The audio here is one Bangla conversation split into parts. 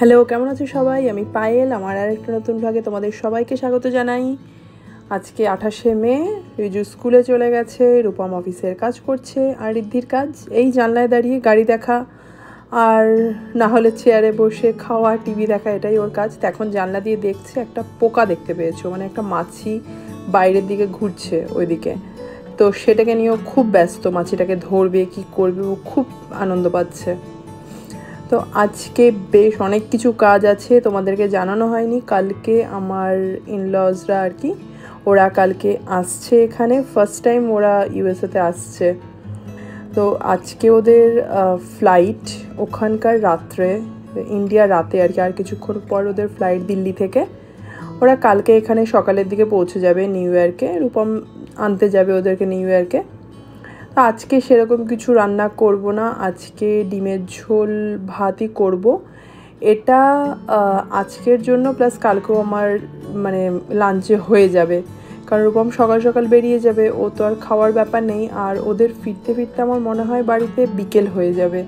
হ্যালো, কেমন আছো সবাই? আমি পায়েল। আমার আরেকটা নতুন ভাগে তোমাদের সবাইকে স্বাগত জানাই। আজকে 28শে মে। রিজু স্কুলে চলে গেছে, রূপম অফিসের কাজ করছে, আর রিদ্ধির কাজ এই জানলায় দাঁড়িয়ে গাড়ি দেখা আর না হলে চেয়ারে বসে খাওয়া, টিভি দেখা, এটাই ওর কাজ। তো এখন জানলা দিয়ে দেখছে, একটা পোকা দেখতে পেয়েছো, মানে একটা মাছি বাইরের দিকে ঘুরছে ওইদিকে। তো সেটাকে নিয়েও খুব ব্যস্ত, মাছিটাকে ধরবে কি করবে, ও খুব আনন্দ পাচ্ছে। তো আজকে বেশ অনেক কিছু কাজ আছে, তোমাদেরকে জানানো হয়নি। কালকে আমার ইনলজরা আর কি, ওরা কালকে আসছে এখানে, ফার্স্ট টাইম ওরা ইউএসএতে আসছে। তো আজকে ওদের ফ্লাইট ওখানকার রাত্রে, ইন্ডিয়া রাতে আর কি, আর কিছুক্ষণ পর ওদের ফ্লাইট দিল্লি থেকে। ওরা কালকে এখানে সকালের দিকে পৌঁছে যাবে নিউ ইয়র্কে, রূপম আনতে যাবে ওদেরকে নিউ ইয়র্কে। তো আজকে সেরকম কিছু রান্না করব না, আজকে ডিমের ঝোল ভাতই করব। এটা আজকের জন্য, প্লাস কালকেও আমার মানে লাঞ্চে হয়ে যাবে, কারণ রূপম সকাল সকাল বেরিয়ে যাবে, ও তো আর খাওয়ার ব্যাপার নেই। আর ওদের ফিরতে ফিরতে আমার মনে হয় বাড়িতে বিকেল হয়ে যাবে।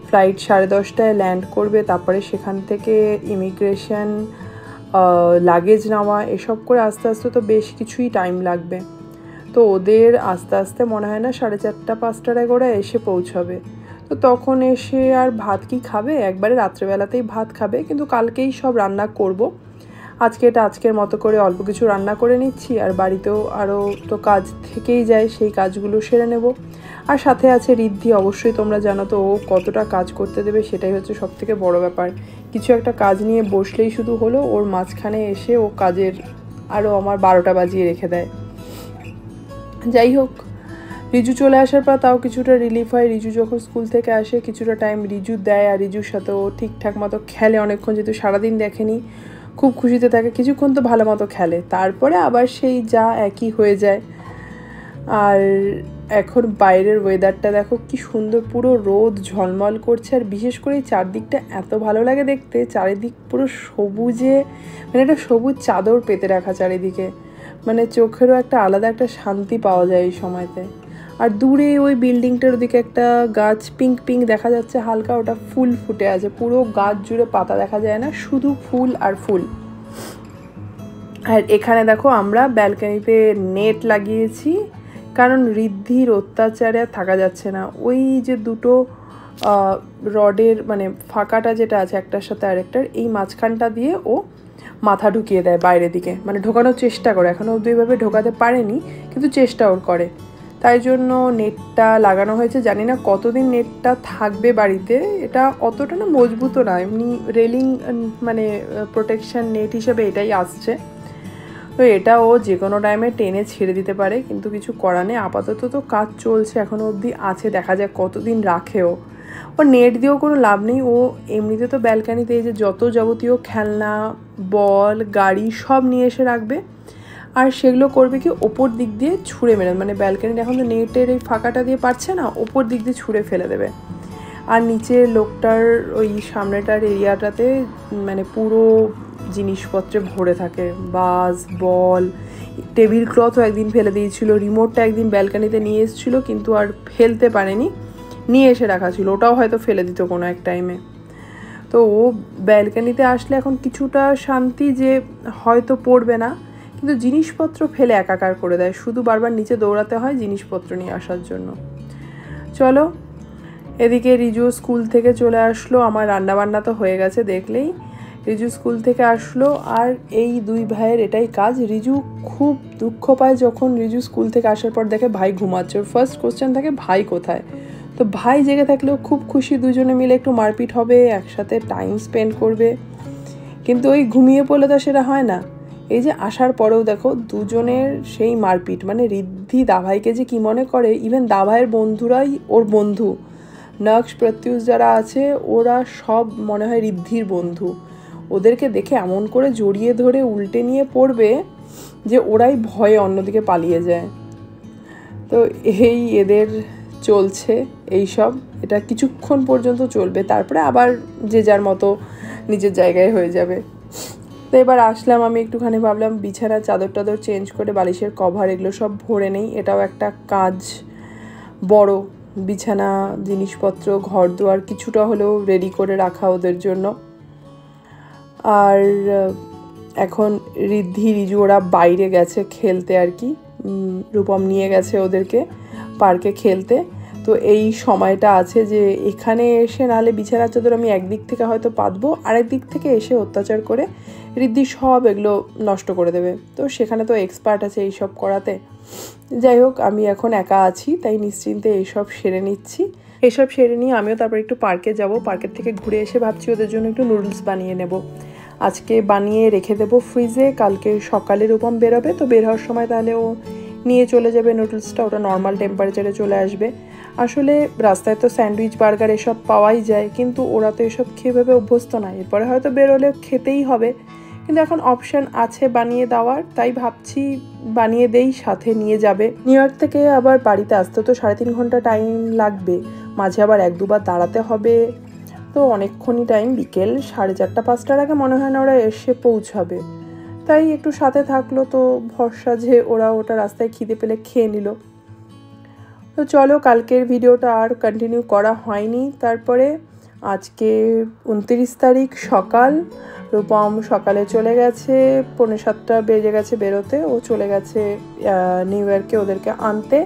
ফ্লাইট 10:30টায় ল্যান্ড করবে, তারপরে সেখান থেকে ইমিগ্রেশন, লাগেজ নেওয়া, এসব করে আস্তে আস্তে তো বেশ কিছুই টাইম লাগবে। তো ওদের আস্তে আস্তে মনে হয় না 4:30-5টার করে এসে পৌঁছাবে। তো তখন এসে আর ভাত কি খাবে, একবারে রাত্রেবেলাতেই ভাত খাবে। কিন্তু কালকেই সব রান্না করব। আজকে এটা আজকের মতো করে অল্প কিছু রান্না করে নিচ্ছি, আর বাড়িতেও আরও তো কাজ থেকেই যায়, সেই কাজগুলো সেরে নেব। আর সাথে আছে রিদ্ধি, অবশ্যই তোমরা জানো তো ও কতটা কাজ করতে দেবে, সেটাই হচ্ছে সবথেকে বড় ব্যাপার। কিছু একটা কাজ নিয়ে বসলেই শুধু হলো, ওর মাঝখানে এসে ও কাজের আরও আমার 12টা বাজিয়ে রেখে দেয়। যাই হোক, রিজু চলে আসার পর তাও কিছুটা রিলিফ হয়। রিজু যখন স্কুল থেকে আসে কিছুটা টাইম রিজু দেয়, আর রিজুর সাথে ও ঠিকঠাক মতো খেলে অনেকক্ষণ, যেহেতু সারাদিন দেখেনি, খুব খুশিতে থাকে। কিছুক্ষণ তো ভালো মতো খেলে, তারপরে আবার সেই যা একই হয়ে যায়। আর এখন বাইরের ওয়েদারটা দেখো কি সুন্দর, পুরো রোদ ঝলমল করছে। আর বিশেষ করে এই চারদিকটা এত ভালো লাগে দেখতে, চারিদিক পুরো সবুজে, মানে একটা সবুজ চাদর পেতে রাখা চারিদিকে, মানে চোখেরও একটা আলাদা একটা শান্তি পাওয়া যায় এই সময়তে। আর দূরে ওই বিল্ডিংটার ওদিকে একটা গাছ পিঙ্ক পিঙ্ক দেখা যাচ্ছে হালকা, ওটা ফুল ফুটে আছে, পুরো গাছ জুড়ে পাতা দেখা যায় না, শুধু ফুল আর ফুল। আর এখানে দেখো আমরা ব্যালকনিতে নেট লাগিয়েছি, কারণ রিদ্ধির অত্যাচারে আর থাকা যাচ্ছে না। ওই যে দুটো রডের মানে ফাঁকাটা যেটা আছে একটার সাথে আরেকটার, এই মাঝখানটা দিয়ে ও মাথা ঢুকিয়ে দেয় বাইরের দিকে, মানে ঢোকানোর চেষ্টা করে। এখনও অবধি এইভাবে ঢোকাতে পারেনি, কিন্তু চেষ্টা ওর করে। তাই জন্য নেটটা লাগানো হয়েছে। জানি না কতদিন নেটটা থাকবে বাড়িতে, এটা অতটা না মজবুতও না, এমনি রেলিং মানে প্রোটেকশন নেট হিসেবে এটাই আসছে। তো এটা ও যে কোনো টাইমে টেনে ছেড়ে দিতে পারে, কিন্তু কিছু করার নেই। আপাতত তো কাজ চলছে, এখনও অবধি আছে, দেখা যাক কতদিন রাখেও। ও নেট দিয়েও কোনো লাভ নেই, ও এমনিতে তো ব্যালকানিতে এই যে যত যাবতীয় খেলনা, বল, গাড়ি সব নিয়ে এসে রাখবে। আর সেগুলো করবে কি, ওপর দিক দিয়ে ছুঁড়ে মেরে, মানে ব্যালকানিটা এখন তো নেটের এই ফাঁকাটা দিয়ে পারছে না, ওপর দিক দিয়ে ছুঁড়ে ফেলে দেবে। আর নিচে লোকটার ওই সামনেটার এরিয়াটাতে মানে পুরো জিনিসপত্রে ভরে থাকে, বাস, বল, টেবিল ক্লথও একদিন ফেলে দিয়েছিল, রিমোটটা একদিন ব্যালকানিতে নিয়ে এসেছিলো কিন্তু আর ফেলতে পারেনি, নিয়ে এসে রাখা ছিল, ওটাও হয়তো ফেলে দিত কোনো এক টাইমে। তো ও ব্যালকানিতে আসলে এখন কিছুটা শান্তি, যে হয়তো পড়বে না, কিন্তু জিনিসপত্র ফেলে একাকার করে দেয়, শুধু বারবার নিচে দৌড়াতে হয় জিনিসপত্র নিয়ে আসার জন্য। চলো, এদিকে রিজু স্কুল থেকে চলে আসলো, আমার রান্নাবান্না তো হয়ে গেছে দেখলেই। রিজু স্কুল থেকে আসলো, আর এই দুই ভাইয়ের এটাই কাজ। রিজু খুব দুঃখ পায় যখন রিজু স্কুল থেকে আসার পর দেখে ভাই ঘুমাচ্ছে। ওর ফার্স্ট কোশ্চেন থাকে ভাই কোথায়। তো ভাই জেগে থাকলেও খুব খুশি, দুজনে মিলে একটু মারপিট হবে, একসাথে টাইম স্পেন্ড করবে। কিন্তু ওই ঘুমিয়ে পড়লে তো সেটা হয় না। এই যে আসার পরেও দেখো দুজনের সেই মারপিট, মানে রিদ্ধি দাভাইকে যে কী মনে করে, ইভেন দাভাইয়ের বন্ধুরাই ওর বন্ধু, নক্স প্রত্যুষ যারা আছে ওরা সব মনে হয় রিদ্ধির বন্ধু। ওদেরকে দেখে এমন করে জড়িয়ে ধরে উল্টে নিয়ে পড়বে যে ওরাই ভয়ে অন্যদিকে পালিয়ে যায়। তো এই এদের চলছে এই সব, এটা কিছুক্ষণ পর্যন্ত চলবে, তারপরে আবার যে যার মতো নিজের জায়গায় হয়ে যাবে। তো এবার আসলাম আমি একটুখানি, ভাবলাম বিছানা চাদর টাদর চেঞ্জ করে বালিশের কভার এগুলো সব ভরে নেই, এটাও একটা কাজ বড়। বিছানা, জিনিসপত্র, ঘর দুয়ার কিছুটা হলেও রেডি করে রাখা ওদের জন্য। আর এখন ঋদ্ধি রিজু ওরা বাইরে গেছে খেলতে আর কি, রূপম নিয়ে গেছে ওদেরকে পার্কে খেলতে। তো এই সময়টা আছে যে এখানে এসে নাহলে বিছানার চাদর আমি একদিক থেকে হয়তো পাতবো, আরেক দিক থেকে এসে অত্যাচার করে ঋদ্ধি সব এগুলো নষ্ট করে দেবে। তো সেখানে তো এক্সপার্ট আছে এইসব করাতে। যাই হোক, আমি এখন একা আছি তাই নিশ্চিন্তে এইসব সেরে নিচ্ছি। এসব সেরে নিয়ে আমিও তারপর একটু পার্কে যাব। পার্কের থেকে ঘুরে এসে ভাবছি ওদের জন্য একটু নুডলস বানিয়ে নেব। আজকে বানিয়ে রেখে দেবো ফ্রিজে, কালকে সকালে রূপম বেরোবে, তো বের হওয়ার সময় তাহলে ও নিয়ে চলে যাবে নুডলসটা, ওটা নর্মাল টেম্পারেচারে চলে আসবে। আসলে রাস্তায় তো স্যান্ডউইচ বার্গার এসব পাওয়াই যায়, কিন্তু ওরা তো এসব খেয়ে ভেবে অভ্যস্ত নয়, এরপরে হয়তো বেরোলে খেতেই হবে। কিন্তু এখন অপশান আছে বানিয়ে দেওয়ার, তাই ভাবছি বানিয়ে দেই, সাথে নিয়ে যাবে। নিউ ইয়র্ক থেকে আবার বাড়িতে আসতে তো 3.5 ঘন্টা টাইম লাগবে, মাঝে আবার 1-2 বার দাঁড়াতে হবে, তো অনেকক্ষণই টাইম। বিকেল 4:30-5টার আগে মনে হয় না ওরা এসে পৌঁছাবে, তাই একটু সাথে থাকলো তো ভরসা যে ওরা ওটা রাস্তায় খিদে পেলে খেয়ে নিল। তো চলো, কালকের ভিডিওটা আর কন্টিনিউ করা হয়নি। তারপরে আজকে 29 তারিখ সকাল, রূপম সকালে চলে গেছে, 6:45 বেজে গেছে বেরোতে, ও চলে গেছে নিউ ইয়র্কে ওদেরকে আনতে।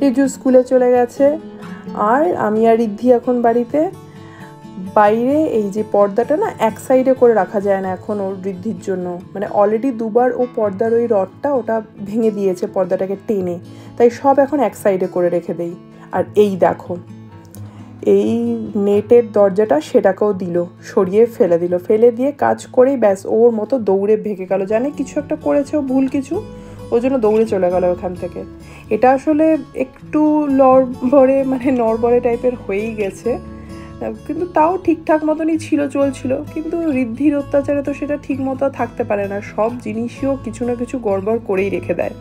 রিজু স্কুলে চলে গেছে, আর আমি আর ঋদ্ধি এখন বাড়িতে। বাইরে এই যে পর্দাটা না এক সাইডে করে রাখা যায় না এখন ওর ঋদ্ধির জন্য, মানে অলরেডি 2বার ও পর্দার ওই রডটা ওটা ভেঙে দিয়েছে পর্দাটাকে টেনে, তাই সব এখন এক সাইডে করে রেখে দেই। আর এই দেখো, এই নেটের দরজাটা সেটাকেও দিল, সরিয়ে ফেলে দিল, ফেলে দিয়ে কাজ করেই ব্যাস ওর মতো দৌড়ে ভেঙে গেল, জানে কিছু একটা করেছে ও ভুল কিছু, ওই জন্য দৌড়ে চলে গেল ওখান থেকে। এটা আসলে একটু নড়বড়ে টাইপের হয়েই গেছে, কিন্তু তাও ঠিকঠাক মতনই ছিল, চলছিল। কিন্তু ঋদ্ধির অত্যাচারে তো সেটা ঠিক মতো থাকতে পারে না, সব জিনিসও কিছু না কিছু গড়বড় করেই রেখে দেয়।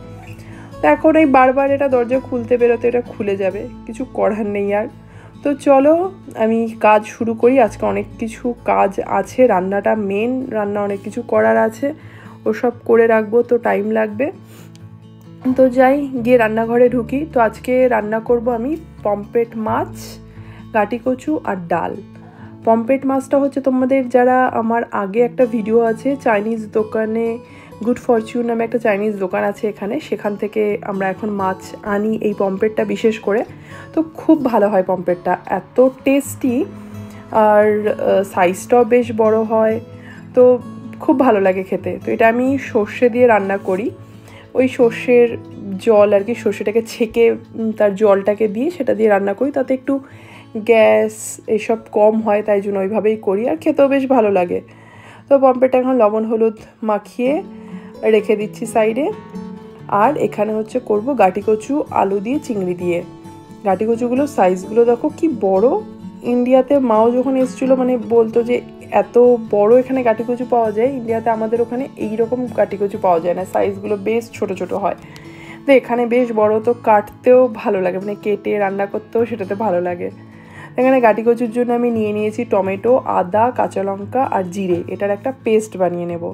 তো এখন এই বারবার এটা দরজা খুলতে বেরোতে এটা খুলে যাবে, কিছু করার নেই আর। তো চলো আমি কাজ শুরু করি, আজকে অনেক কিছু কাজ আছে, রান্নাটা মেন, রান্না অনেক কিছু করার আছে, ওসব করে রাখবো তো টাইম লাগবে। তো যাই গিয়ে রান্নাঘরে ঢুকি। তো আজকে রান্না করব আমি পমফ্রেট মাছ, গাটি কচু আর ডাল। পমফ্রেট মাছটা হচ্ছে, তোমাদের যারা আমার আগে একটা ভিডিও আছে চাইনিজ দোকানে, গুড ফরচুন নামে একটা চাইনিজ দোকান আছে এখানে, সেখান থেকে আমরা এখন মাছ আনি এই পমফ্রেটটা বিশেষ করে। তো খুব ভালো হয় পমফ্রেটটা, এত টেস্টি, আর সাইজটাও বেশ বড় হয়, তো খুব ভালো লাগে খেতে। তো এটা আমি সর্ষে দিয়ে রান্না করি, ওই সর্ষের জল আর কি, সর্ষেটাকে ছেঁকে তার জলটাকে দিয়ে সেটা দিয়ে রান্না করি, তাতে একটু গ্যাস এসব কম হয়, তাই জন্য ওইভাবেই করি, আর খেতেও বেশ ভালো লাগে। তো পমফ্রেটটা এখন লবণ হলুদ মাখিয়ে রেখে দিচ্ছি সাইডে। আর এখানে হচ্ছে করব গাটি কচু আলু দিয়ে চিংড়ি দিয়ে। গাটি কচুগুলোর সাইজগুলো দেখো কি বড়, ইন্ডিয়াতে মাও যখন এসেছিলো মানে বলতো যে এত বড় এখানে গাটি কচু পাওয়া যায়, ইন্ডিয়াতে আমাদের ওখানে এইরকম গাটি কচু পাওয়া যায় না, সাইজগুলো বেশ ছোট ছোট হয়। তো এখানে বেশ বড়, তো কাটতেও ভালো লাগে, মানে কেটে রান্না করতেও সেটাতে ভালো লাগে। এখানে গাটি কচুর জন্য আমি নিয়ে নিয়েছি টমেটো, আদা, কাঁচা লঙ্কা আর জিরে, এটার একটা পেস্ট বানিয়ে নেব।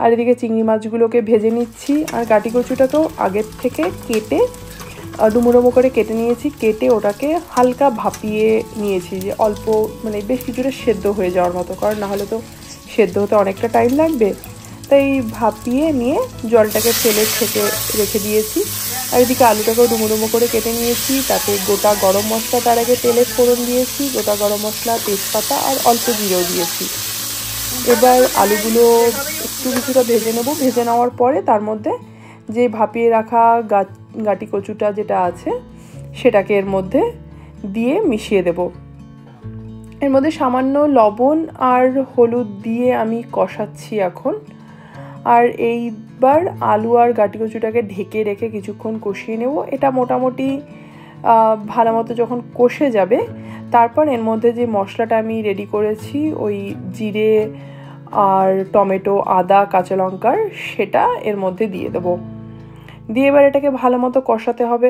আর এদিকে চিংড়ি মাছগুলোকে ভেজে নিচ্ছি, আর গাটি কচুটাকেও আগের থেকে কেটে ডুমো ডুমো করে কেটে নিয়েছি, কেটে ওটাকে হালকা ভাপিয়ে নিয়েছি, যে অল্প মানে বেশ কিছুটা সেদ্ধ হয়ে যাওয়ার মতো, কারণ নাহলে তো সেদ্ধ হতে অনেকটা টাইম লাগবে, তাই ভাপিয়ে নিয়ে জলটাকে ফেলে ছেঁকে রেখে দিয়েছি। আর এদিকে আলুটাকেও ডুমো ডুমো করে কেটে নিয়েছি, তাতে গোটা গরম মশলা তার আগে তেলে ফোড়ন দিয়েছি, গোটা গরম মশলা, তেজপাতা আর অল্প জিরেও দিয়েছি। এবার আলুগুলো একটু কিছুটা ভেজে নেব, ভেজে নেওয়ার পরে তার মধ্যে যে ভাপিয়ে রাখা গাটি কচুটা যেটা আছে সেটাকে এর মধ্যে দিয়ে মিশিয়ে দেব। এর মধ্যে সামান্য লবণ আর হলুদ দিয়ে আমি কষাচ্ছি এখন। আর এইবার আলু আর গাটি কচুটাকে ঢেকে রেখে কিছুক্ষণ কষিয়ে নেব। এটা মোটামুটি ভালো মতো যখন কষে যাবে, তারপর এর মধ্যে যে মশলাটা আমি রেডি করেছি, ওই জিরে আর টমেটো, আদা, কাঁচা লঙ্কার, সেটা এর মধ্যে দিয়ে দেবো। দিয়ে এবার এটাকে ভালো মতো কষাতে হবে।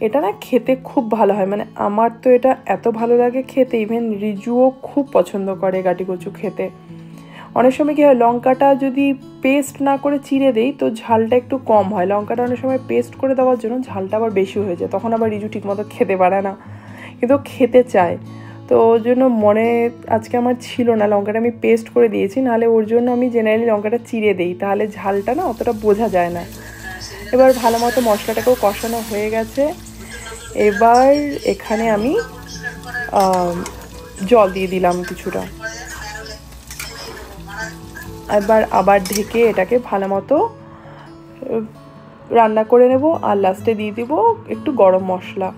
এটা না খেতে খুব ভালো হয়, মানে আমার তো এটা এত ভালো লাগে খেতে, ইভেন রিজুও খুব পছন্দ করে গাটি কচু খেতে। অনেক সময় কী হয়, লঙ্কাটা যদি পেস্ট না করে চিড়ে দেই তো ঝালটা একটু কম হয়, লঙ্কাটা অনেক সময় পেস্ট করে দেওয়ার জন্য ঝালটা আবার বেশি হয়ে যায়, তখন আবার রিজু ঠিকমতো খেতে পারে না, কিন্তু খেতে চায়। তো ওর জন্য মনে আজকে আমার ছিল না, লঙ্কাটা আমি পেস্ট করে দিয়েছি, নাহলে ওর জন্য আমি জেনারেলি লঙ্কাটা চিড়ে দিই, তাহলে ঝালটা না অতটা বোঝা যায় না। এবার ভালো মতো মশলাটাকেও কষানো হয়ে গেছে। এবার এখানে আমি জল দিয়ে দিলাম কিছুটা। এবার আবার ঢেকে এটাকে ভালো মতো রান্না করে নেব। আর লাস্টে দিয়ে দিব একটু গরম মশলা।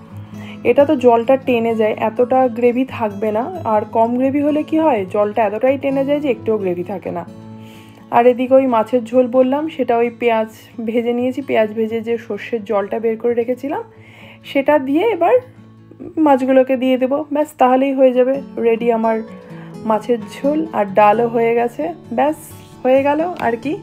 এটা তো জলটা টেনে যায়, এতটা গ্রেভি থাকবে না। আর কম গ্রেভি হলে কি হয়, জলটা এতটাই টেনে যায় যে একটুও গ্রেভি থাকে না। আর এদিকে ওই মাছের ঝোল বললাম, সেটা ওই পেঁয়াজ ভেজে নিয়েছি, পেঁয়াজ ভেজে যে সর্ষের জলটা বের করে রেখেছিলাম সেটা দিয়ে এবার মাছগুলোকে দিয়ে দেবো, ব্যাস তাহলেই হয়ে যাবে রেডি আমার মাছের ঝোল। আর ডালও হয়ে গেছে, ব্যাস হয়ে গেল আর কি।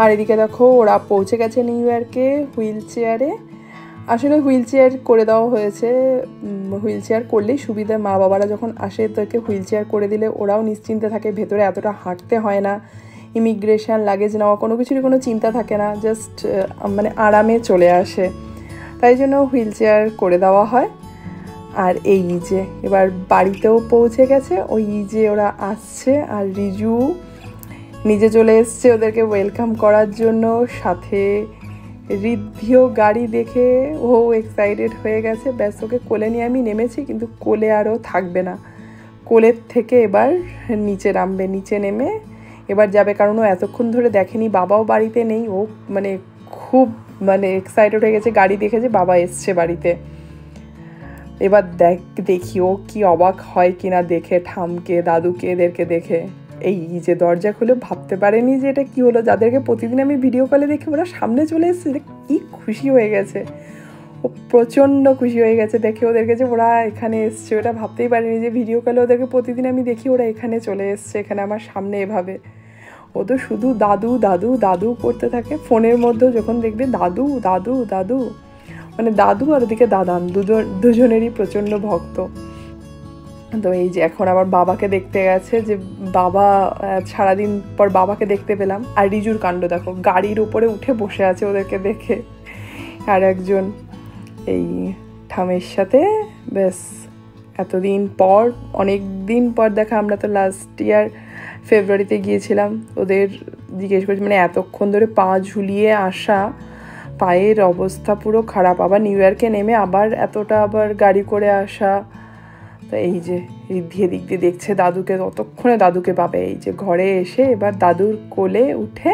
আর এদিকে দেখো ওরা পৌঁছে গেছে নিউ ইয়র্কে হুইল চেয়ারে। আসলে হুইল চেয়ার করে দেওয়া হয়েছে, হুইল চেয়ার করলেই সুবিধা। মা বাবারা যখন আসে তাদেরকে হুইল চেয়ার করে দিলে ওরাও নিশ্চিন্তে থাকে, ভেতরে এতটা হাঁটতে হয় না, ইমিগ্রেশন লাগেজ নেওয়া কোনো কিছুরই কোনো চিন্তা থাকে না, জাস্ট মানে আরামে চলে আসে, তাই জন্য হুইল চেয়ার করে দেওয়া হয়। আর এই যে এবার বাড়িতেও পৌঁছে গেছে, ওই যে ওরা আসছে আর রিজু নিজে চলে এসছে ওদেরকে ওয়েলকাম করার জন্য। সাথে ঋদ্ধিও গাড়ি দেখে ও এক্সাইটেড হয়ে গেছে, ব্যাস ওকে কোলে নিয়ে আমি নেমেছি, কিন্তু কোলে আরও থাকবে না, কোলের থেকে এবার নিচে নামবে। নিচে নেমে এবার যাবে, কারণ ও এতক্ষণ ধরে দেখেনি, বাবাও বাড়িতে নেই। ও মানে খুব মানে এক্সাইটেড হয়ে গেছে গাড়ি দেখে যে বাবা এসছে বাড়িতে। এবার দেখি ও কি অবাক হয় কিনা দেখে, ঠামকে দাদুকে এদেরকে দেখে। এই যে দরজা খুলে ভাবতে পারেনি যে এটা কি হলো, যাদেরকে প্রতিদিন আমি ভিডিও কলে দেখি ওরা সামনে চলে এসেছে, কি খুশি হয়ে গেছে ও, প্রচণ্ড খুশি হয়ে গেছে দেখে ওদেরকে যে ওরা এখানে এসছে। ওটা ভাবতেই পারিনি যে ভিডিও কলে ওদেরকে প্রতিদিন আমি দেখি ওরা এখানে চলে এসছে, এখানে আমার সামনে এভাবে। ও তো শুধু দাদু দাদু দাদু করতে থাকে, ফোনের মধ্যেও যখন দেখবে দাদু দাদু দাদু, মানে দাদু আর ওদিকে দাদান দুজনেরই প্রচণ্ড ভক্ত। তো এই যে এখন আবার বাবাকে দেখতে গেছে, যে বাবা সারাদিন পর বাবাকে দেখতে পেলাম। আর রিজুর কাণ্ড দেখো, গাড়ির উপরে উঠে বসে আছে ওদেরকে দেখে। আর একজন এই ঠামের সাথে বেশ এতদিন পর, অনেক দিন পর দেখা। আমরা তো লাস্ট ইয়ার ফেব্রুয়ারিতে গিয়েছিলাম, ওদের জিজ্ঞেস করছি, মানে এতক্ষণ ধরে পা ঝুলিয়ে আসা, পায়ের অবস্থা পুরো খারাপ, আবার নিউ ইয়র্কে নেমে আবার এতটা আবার গাড়ি করে আসা। তো এই যে ঋদ্ধি দিক দিয়ে দেখছে দাদুকে, ততক্ষণে দাদুকে পাবে। এই যে ঘরে এসে এবার দাদুর কোলে উঠে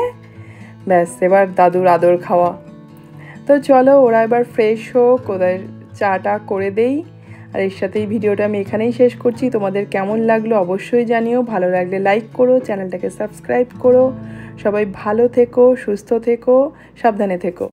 ব্যাস এবার দাদুর আদর খাওয়া। তো চলো ওরা এবার ফ্রেশ হোক, ওদের চাটা করে দেই। আর এর সাথেই ভিডিওটা আমি এখানেই শেষ করছি। তোমাদের কেমন লাগলো অবশ্যই জানিও, ভালো লাগলে লাইক করো, চ্যানেলটাকে সাবস্ক্রাইব করো। সবাই ভালো থেকো, সুস্থ থেকো, সাবধানে থেকো।